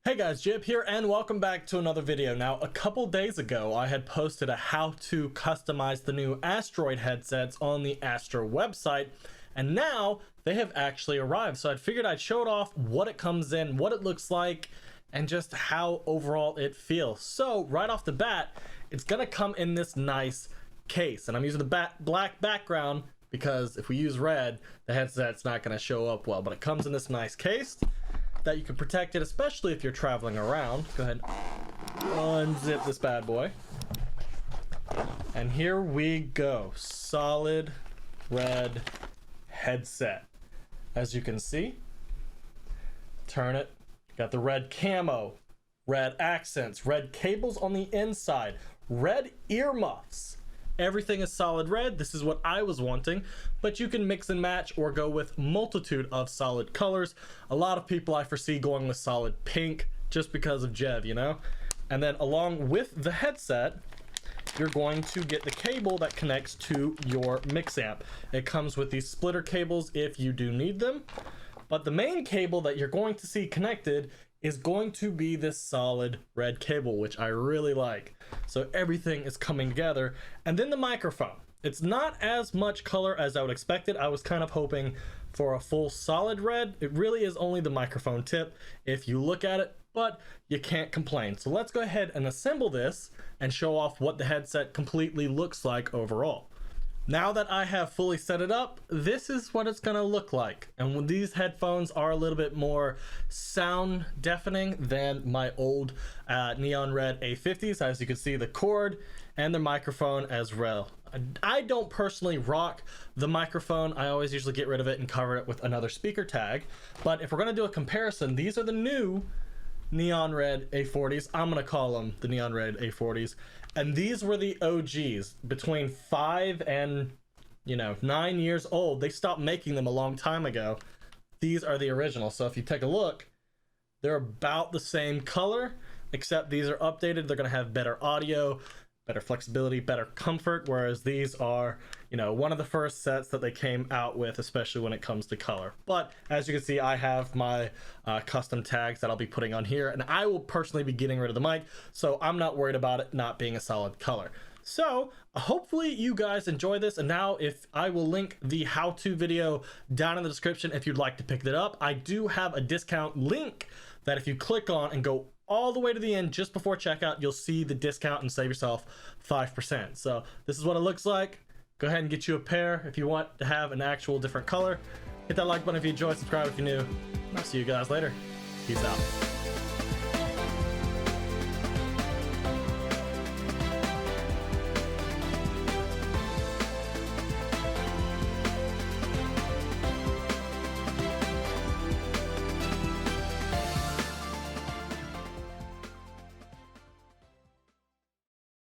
Hey guys, Jib here and welcome back to another video. Now, a couple days ago, I had posted a how to customize the new Asteroid headsets on the Astro website, and now they have actually arrived. So I figured I'd show it off, what it comes in, what it looks like, and just how overall it feels. So right off the bat, it's gonna come in this nice case, and I'm using the black background because if we use red, the headset's not gonna show up well, but it comes in this nice case that you can protect it, especially if you're traveling around. Go ahead, unzip this bad boy. And here we go, solid red headset. As you can see, turn it, got the red camo, red accents, red cables on the inside, red earmuffs. Everything is solid red. This is what I was wanting, but you can mix and match or go with multitude of solid colors. A lot of people I foresee going with solid pink just because of Jev, you know? And then along with the headset, you're going to get the cable that connects to your mix amp. It comes with these splitter cables if you do need them, but the main cable that you're going to see connected is going to be this solid red cable, which I really like. So everything is coming together. And then the microphone. It's not as much color as I would expect it. I was kind of hoping for a full solid red. It really is only the microphone tip if you look at it, but you can't complain. So let's go ahead and assemble this and show off what the headset completely looks like overall. Now that I have fully set it up, this is what it's gonna look like. And when these headphones are a little bit more sound deafening than my old neon red A50s, as you can see the cord and the microphone as well. I don't personally rock the microphone. I always usually get rid of it and cover it with another speaker tag. But if we're gonna do a comparison, these are the new neon red A40s. I'm gonna call them the neon red A40s. And these were the OGs, between 5 and 9 years old. They stopped making them a long time ago. These are the originals. So if you take a look, they're about the same color, except these are updated. They're gonna have better audio, better flexibility, better comfort, whereas these are, one of the first sets that they came out with, especially when it comes to color. But as you can see, I have my custom tags that I'll be putting on here, and I will personally be getting rid of the mic, so I'm not worried about it not being a solid color. So hopefully you guys enjoy this, and now if I will link the how-to video down in the description if you'd like to pick that up. I do have a discount link that if you click on and go all the way to the end just before checkout, you'll see the discount and save yourself 5%. So this is what it looks like. Go ahead and get you a pair if you want to have an actual different color. Hit that like button if you enjoyed, subscribe if you're new. I'll see you guys later. Peace out.